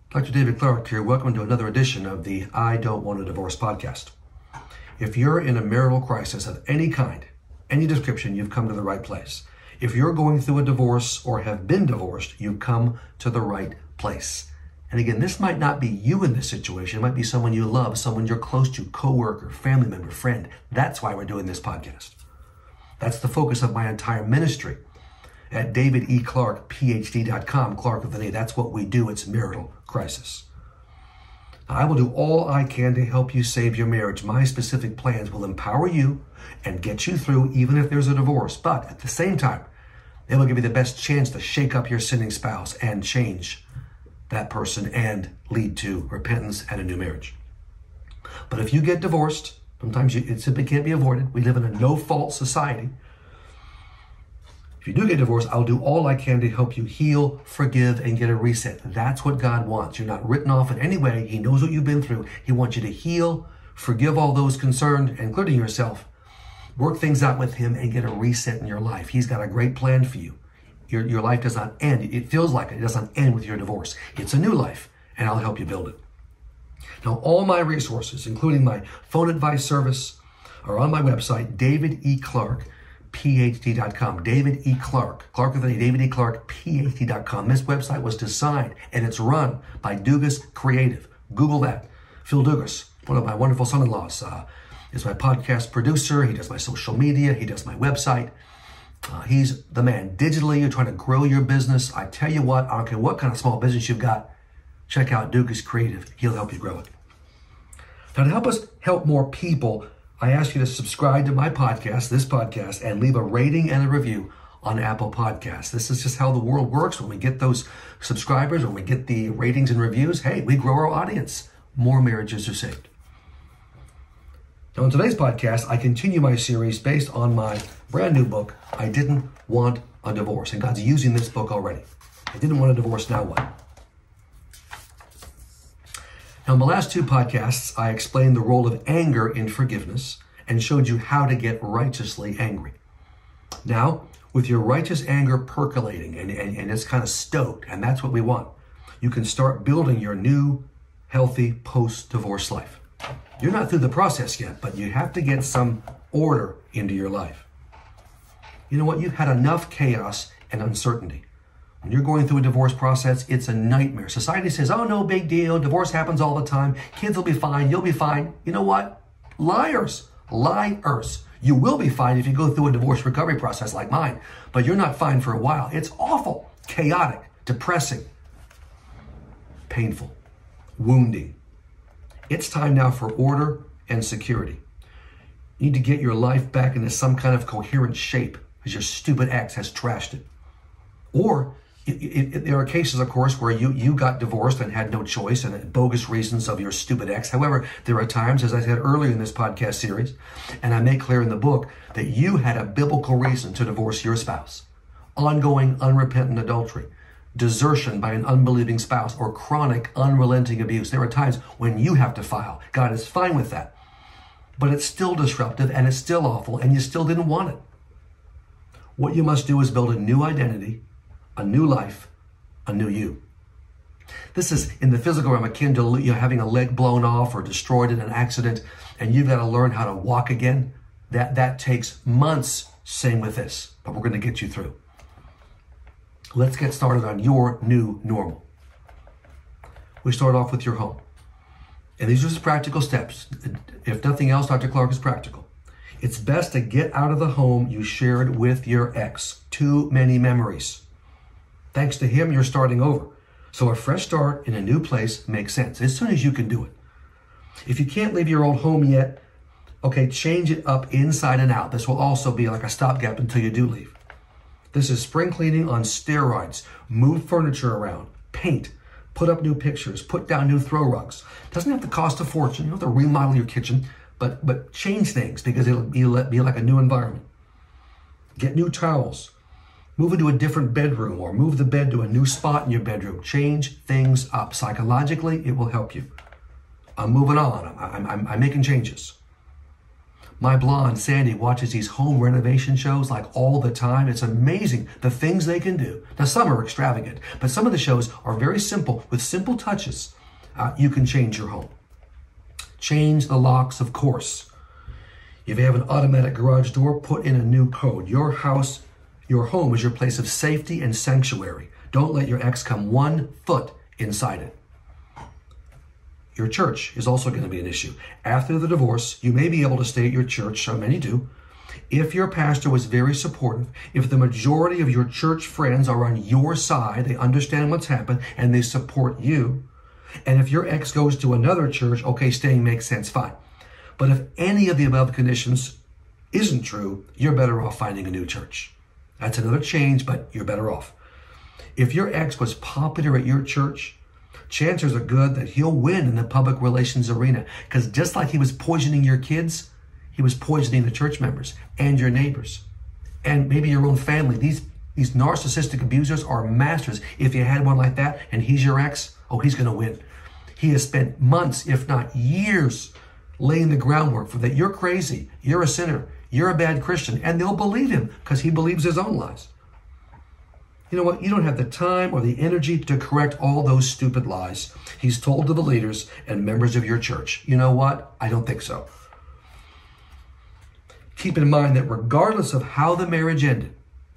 Dr. David Clark here. Welcome to another edition of the I Don't Want a Divorce podcast. If you're in a marital crisis of any kind, any description, you've come to the right place. If you're going through a divorce or have been divorced, you've come to the right place. And again, this might not be you in this situation. It might be someone you love, someone you're close to, coworker, family member, friend. That's why we're doing this podcast. That's the focus of my entire ministry. At davideclarkphd.com, Clark with an A. That's what we do. It's marital crisis. I will do all I can to help you save your marriage. My specific plans will empower you and get you through even if there's a divorce. But at the same time, they will give you the best chance to shake up your sinning spouse and change that person and lead to repentance and a new marriage. But if you get divorced, sometimes it simply can't be avoided. We live in a no-fault society. If you do get divorced, I'll do all I can to help you heal, forgive, and get a reset. That's what God wants. You're not written off in any way. He knows what you've been through. He wants you to heal, forgive all those concerned, including yourself. Work things out with Him and get a reset in your life. He's got a great plan for you. Your life does not end. It feels like it doesn't end with your divorce. It's a new life, and I'll help you build it. Now, all my resources, including my phone advice service, are on my website, davideclarkphd.com. David E. Clark, Clark with a davideclarkphd.com. This website was designed and it's run by Dugas Creative. Google that. Phil Dugas, one of my wonderful son-in-laws, is my podcast producer. He does my social media. He does my website. He's the man. Digitally, you're trying to grow your business. I tell you what, I don't care what kind of small business you've got, check out Dugas Creative. He'll help you grow it. Now, to help us help more people, I ask you to subscribe to my podcast, this podcast, and leave a rating and a review on Apple Podcasts. This is just how the world works. When we get those subscribers, when we get the ratings and reviews, hey, we grow our audience. More marriages are saved. Now, in today's podcast, I continue my series based on my brand new book, I Didn't Want a Divorce. And God's using this book already. I didn't want a divorce, now what? Now, in the last two podcasts, I explained the role of anger in forgiveness and showed you how to get righteously angry. Now, with your righteous anger percolating and it's kind of stoked, and that's what we want, you can start building your new, healthy post-divorce life. You're not through the process yet, but you have to get some order into your life. You know what? You've had enough chaos and uncertainty. When you're going through a divorce process, it's a nightmare. Society says, oh, no big deal. Divorce happens all the time. Kids will be fine. You'll be fine. You know what? Liars. Liars. You will be fine if you go through a divorce recovery process like mine, but you're not fine for a while. It's awful, chaotic, depressing, painful, wounding. It's time now for order and security. You need to get your life back into some kind of coherent shape because your stupid ex has trashed it. Or there are cases, of course, where you got divorced and had no choice and bogus reasons of your stupid ex. However, there are times, as I said earlier in this podcast series, and I make clear in the book, that you had a biblical reason to divorce your spouse. Ongoing, unrepentant adultery, desertion by an unbelieving spouse, or chronic, unrelenting abuse. There are times when you have to file. God is fine with that. But it's still disruptive and it's still awful and you still didn't want it. What you must do is build a new identity, a new life, a new you. This is in the physical realm akin to having a leg blown off or destroyed in an accident, and you've got to learn how to walk again. That takes months. Same with this, but we're going to get you through. Let's get started on your new normal. We start off with your home. And these are just practical steps. If nothing else, Dr. Clark is practical. It's best to get out of the home you shared with your ex. Too many memories. Thanks to him, you're starting over. So a fresh start in a new place makes sense as soon as you can do it. If you can't leave your old home yet, okay, change it up inside and out. This will also be like a stopgap until you do leave. This is spring cleaning on steroids. Move furniture around, paint, put up new pictures, put down new throw rugs. Doesn't have to cost a fortune. You don't have to remodel your kitchen, but change things because it'll be like a new environment. Get new towels. Move into a different bedroom or move the bed to a new spot in your bedroom. Change things up. Psychologically, it will help you. I'm moving on. I'm making changes. My blonde, Sandy, watches these home renovation shows like all the time. It's amazing the things they can do. Now, some are extravagant, but some of the shows are very simple. With simple touches, you can change your home. Change the locks, of course. If you have an automatic garage door, put in a new code. Your house, your home is your place of safety and sanctuary. Don't let your ex come 1 foot inside it. Your church is also going to be an issue. After the divorce, you may be able to stay at your church, so many do. If your pastor was very supportive, if the majority of your church friends are on your side, they understand what's happened, and they support you, and if your ex goes to another church, okay, staying makes sense, fine. But if any of the above conditions isn't true, you're better off finding a new church. That's another change, but you're better off. If your ex was popular at your church, chances are good that he'll win in the public relations arena, because just like he was poisoning your kids, he was poisoning the church members and your neighbors and maybe your own family. These narcissistic abusers are masters. If you had one like that and he's your ex, oh, he's going to win. He has spent months, if not years, laying the groundwork for that. You're crazy. You're a sinner. You're a bad Christian. And they'll believe him because he believes his own lies. You know what? You don't have the time or the energy to correct all those stupid lies he's told to the leaders and members of your church. You know what? I don't think so. Keep in mind that regardless of how the marriage ended,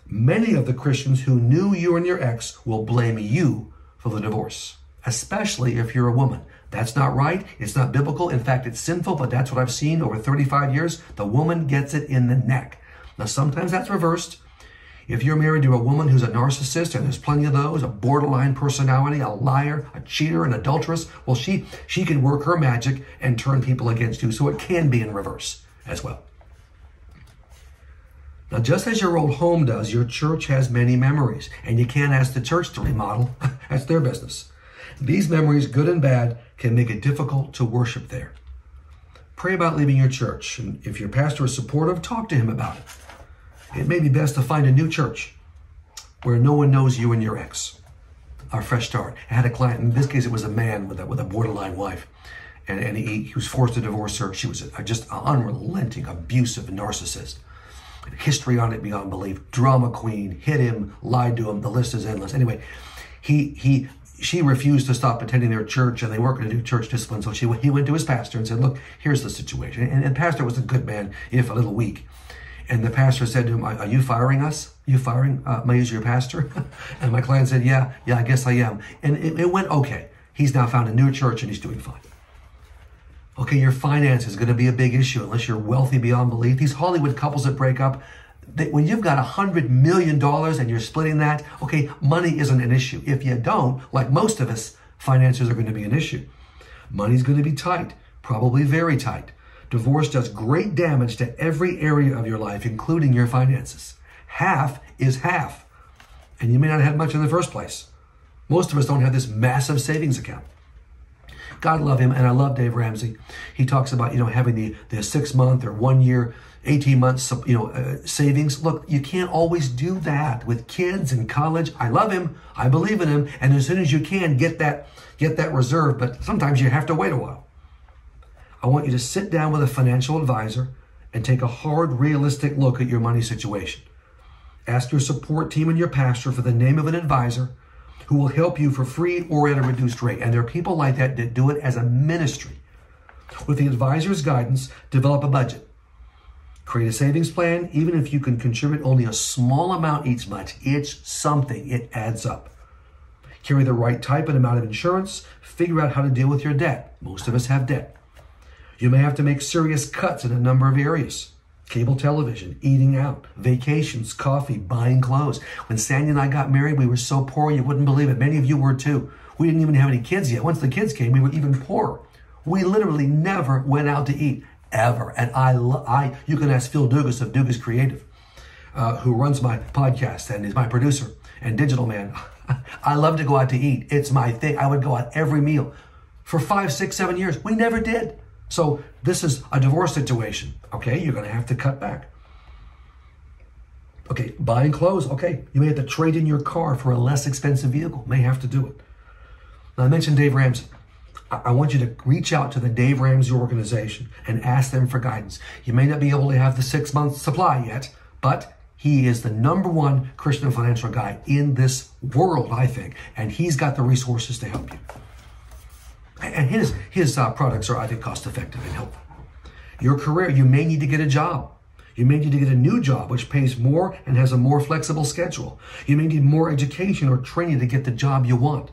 many of the Christians who knew you and your ex will blame you for the divorce, especially if you're a woman. That's not right. It's not biblical. In fact, it's sinful, but that's what I've seen over 35 years. The woman gets it in the neck. Now, sometimes that's reversed. If you're married to a woman who's a narcissist, and there's plenty of those, a borderline personality, a liar, a cheater, an adulteress, well, she can work her magic and turn people against you. So it can be in reverse as well. Now, just as your old home does, your church has many memories, and you can't ask the church to remodel. That's their business. These memories, good and bad, can make it difficult to worship there. Pray about leaving your church, and if your pastor is supportive, talk to him about it. It may be best to find a new church where no one knows you and your ex. A fresh start. I had a client, in this case it was a man with a borderline wife, and he was forced to divorce her. She was just an unrelenting, abusive narcissist. History on it beyond belief. Drama queen, hit him, lied to him. The list is endless. Anyway, she refused to stop attending their church, and they weren't going to do church discipline. So he went to his pastor and said, look, here's the situation. And the pastor was a good man, if a little weak. And the pastor said to him, are you firing us? Are you firing me as your pastor? And my client said, yeah, I guess I am. And it went okay. He's now found a new church and he's doing fine. Okay, your finance is going to be a big issue unless you're wealthy beyond belief. These Hollywood couples that break up, when you've got $100 million and you're splitting that, okay, money isn't an issue. If you don't, like most of us, finances are going to be an issue. Money's going to be tight, probably very tight. Divorce does great damage to every area of your life, including your finances. Half is half. And you may not have much in the first place. Most of us don't have this massive savings account. God love him, and I love Dave Ramsey. He talks about, having the 6 month or 1 year, 18 months, savings. Look, you can't always do that with kids in college. I love him. I believe in him. And as soon as you can, get that reserve. But sometimes you have to wait a while. I want you to sit down with a financial advisor and take a hard, realistic look at your money situation. Ask your support team and your pastor for the name of an advisor who will help you for free or at a reduced rate. And there are people like that do it as a ministry. With the advisor's guidance, develop a budget. Create a savings plan. Even if you can contribute only a small amount each month, it's something. It adds up. Carry the right type and amount of insurance. Figure out how to deal with your debt. Most of us have debt. You may have to make serious cuts in a number of areas. Cable television, eating out, vacations, coffee, buying clothes. When Sandy and I got married, we were so poor you wouldn't believe it. Many of you were too. We didn't even have any kids yet. Once the kids came, we were even poorer. We literally never went out to eat, ever. And you can ask Phil Dugas of Dugas Creative, who runs my podcast and is my producer and digital man. I love to go out to eat. It's my thing. I would go out every meal. For 5, 6, 7 years, we never did. So this is a divorce situation. Okay, you're going to have to cut back. Okay, buying clothes. Okay, you may have to trade in your car for a less expensive vehicle. May have to do it. Now, I mentioned Dave Ramsey. I want you to reach out to the Dave Ramsey organization and ask them for guidance. You may not be able to have the 6-month supply yet, but he is the #1 Christian financial guy in this world, I think, and he's got the resources to help you. And his products are, I think, cost-effective and helpful. Your career, you may need to get a job. You may need to get a new job, which pays more and has a more flexible schedule. You may need more education or training to get the job you want.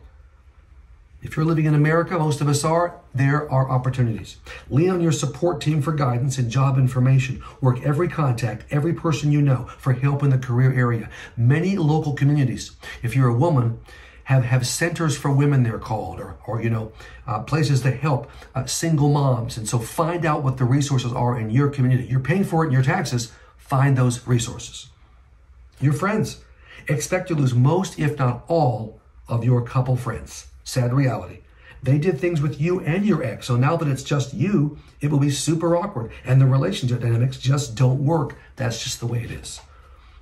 If you're living in America, most of us are, there are opportunities. Lean on your support team for guidance and job information. Work every contact, every person you know for help in the career area. Many local communities, if you're a woman, have centers for women, they're called, or places to help single moms. And so find out what the resources are in your community. You're paying for it in your taxes. Find those resources. Your friends, expect to lose most, if not all, of your couple friends. Sad reality. They did things with you and your ex. So now that it's just you, it will be super awkward. And the relationship dynamics just don't work. That's just the way it is.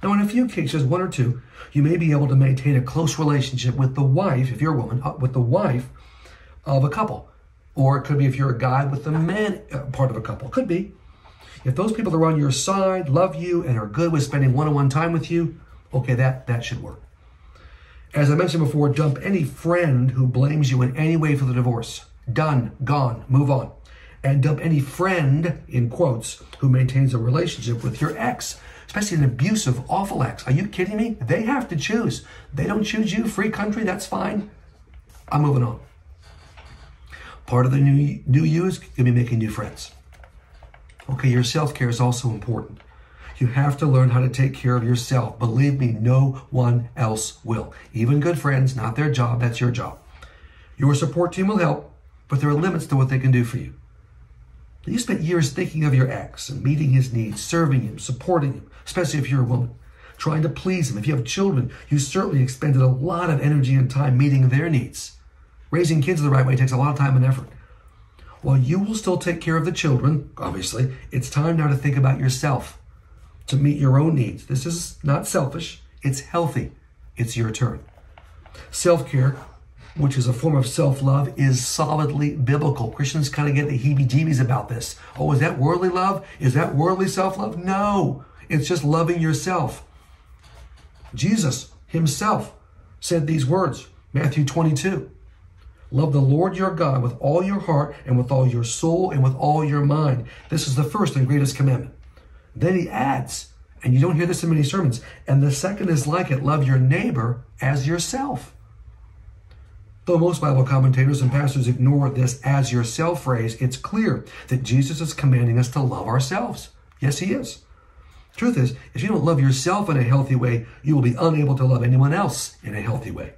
Now, in a few cases, 1 or 2, you may be able to maintain a close relationship with the wife, if you're a woman, with the wife of a couple. Or it could be if you're a guy with the man part of a couple. Could be. If those people are on your side, love you, and are good with spending one-on-one time with you, okay, that should work. As I mentioned before, dump any friend who blames you in any way for the divorce. Done, gone, move on. And dump any friend, in quotes, who maintains a relationship with your ex, especially an abusive, awful ex. Are you kidding me? They have to choose. They don't choose you. Free country, that's fine. I'm moving on. Part of the new you is going to be making new friends. Okay, your self-care is also important. You have to learn how to take care of yourself. Believe me, no one else will. Even good friends, not their job, that's your job. Your support team will help, but there are limits to what they can do for you. You spent years thinking of your ex and meeting his needs, serving him, supporting him, especially if you're a woman, trying to please him. If you have children, you certainly expended a lot of energy and time meeting their needs. Raising kids the right way takes a lot of time and effort. While you will still take care of the children, obviously, it's time now to think about yourself, to meet your own needs. This is not selfish, it's healthy. It's your turn. Self-care, which is a form of self-love, is solidly biblical. Christians kind of get the heebie-jeebies about this. Oh, is that worldly love? Is that worldly self-love? No, it's just loving yourself. Jesus himself said these words, Matthew 22. Love the Lord your God with all your heart and with all your soul and with all your mind. This is the first and greatest commandment. Then he adds, and you don't hear this in many sermons, and the second is like it, love your neighbor as yourself. Though most Bible commentators and pastors ignore this as yourself phrase, it's clear that Jesus is commanding us to love ourselves. Yes, he is. Truth is, if you don't love yourself in a healthy way, you will be unable to love anyone else in a healthy way.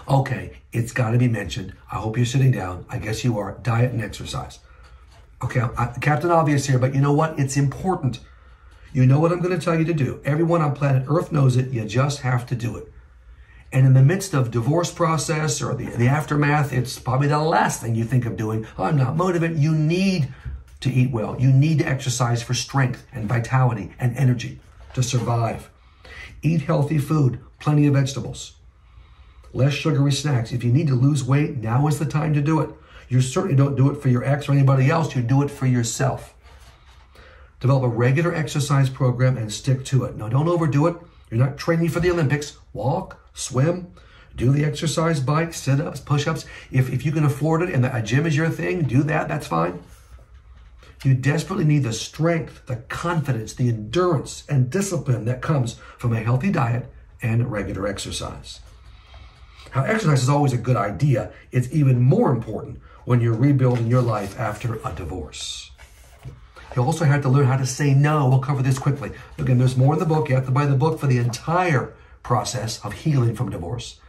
Okay, it's got to be mentioned. I hope you're sitting down. I guess you are. Diet and exercise. Okay, Captain Obvious here, but you know what? It's important. You know what I'm going to tell you to do. Everyone on planet Earth knows it. You just have to do it. And in the midst of divorce process or the aftermath, it's probably the last thing you think of doing. Oh, I'm not motivated. You need to eat well. You need to exercise for strength and vitality and energy to survive. Eat healthy food, plenty of vegetables, less sugary snacks. If you need to lose weight, now is the time to do it. You certainly don't do it for your ex or anybody else. You do it for yourself. Develop a regular exercise program and stick to it. Now, don't overdo it. You're not training for the Olympics. Walk, swim, do the exercise bike, sit-ups, push-ups. If you can afford it and a gym is your thing, do that. That's fine. You desperately need the strength, the confidence, the endurance, and discipline that comes from a healthy diet and regular exercise. Now, exercise is always a good idea. It's even more important when you're rebuilding your life after a divorce. You also have to learn how to say no. We'll cover this quickly. Again, there's more in the book. You have to buy the book for the entire process of healing from divorce.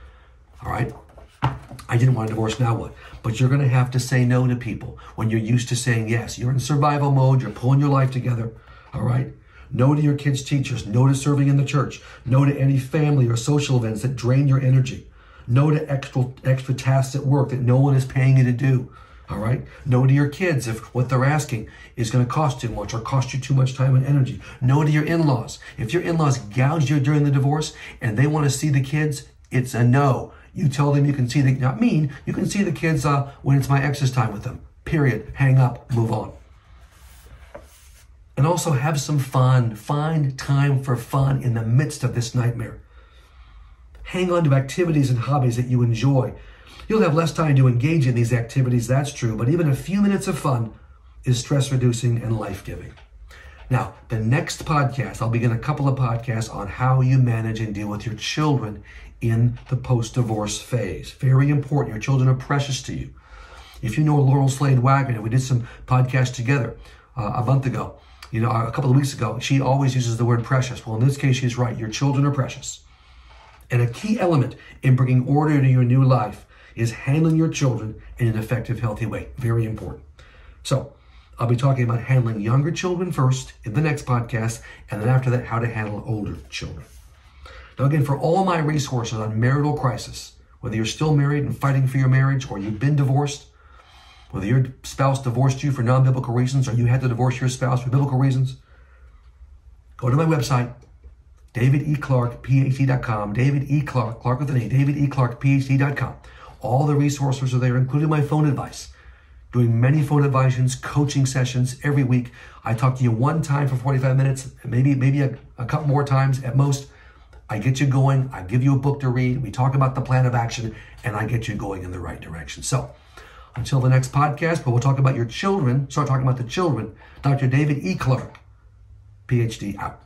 All right? I didn't want a divorce, now what? But you're going to have to say no to people when you're used to saying yes. You're in survival mode. You're pulling your life together. All right? No to your kids' teachers. No to serving in the church. No to any family or social events that drain your energy. No to extra tasks at work that no one is paying you to do. All right? No to your kids if what they're asking is going to cost too much or cost you too much time and energy. No to your in-laws. If your in-laws gouge you during the divorce and they want to see the kids, it's a no. You tell them you can see not mean, you can see the kids when it's my exercise time with them. Period. Hang up, move on. And also have some fun. Find time for fun in the midst of this nightmare. Hang on to activities and hobbies that you enjoy. You'll have less time to engage in these activities, that's true, but even a few minutes of fun is stress reducing and life-giving. Now, the next podcast, I'll begin a couple of podcasts on how you manage and deal with your children in the post-divorce phase. Very important. Your children are precious to you. If you know Laurel Slade Wagner, we did some podcasts together a month ago, a couple of weeks ago. She always uses the word precious. Well, in this case, she's right. Your children are precious. And a key element in bringing order to your new life is handling your children in an effective, healthy way. Very important. So I'll be talking about handling younger children first in the next podcast, and then after that, how to handle older children. Now, again, for all my resources on marital crisis, whether you're still married and fighting for your marriage, or you've been divorced, whether your spouse divorced you for non-biblical reasons, or you had to divorce your spouse for biblical reasons, go to my website, davideclarkphd.com, David E. Clark, Clark with an A, davideclarkphd.com. All the resources are there, including my phone advice. Doing many phone advice, coaching sessions every week. I talk to you one time for 45 minutes, maybe a couple more times at most. I get you going. I give you a book to read. We talk about the plan of action, and I get you going in the right direction. So until the next podcast, but we'll talk about your children, start talking about the children, Dr. David E. Clark, PhD, out.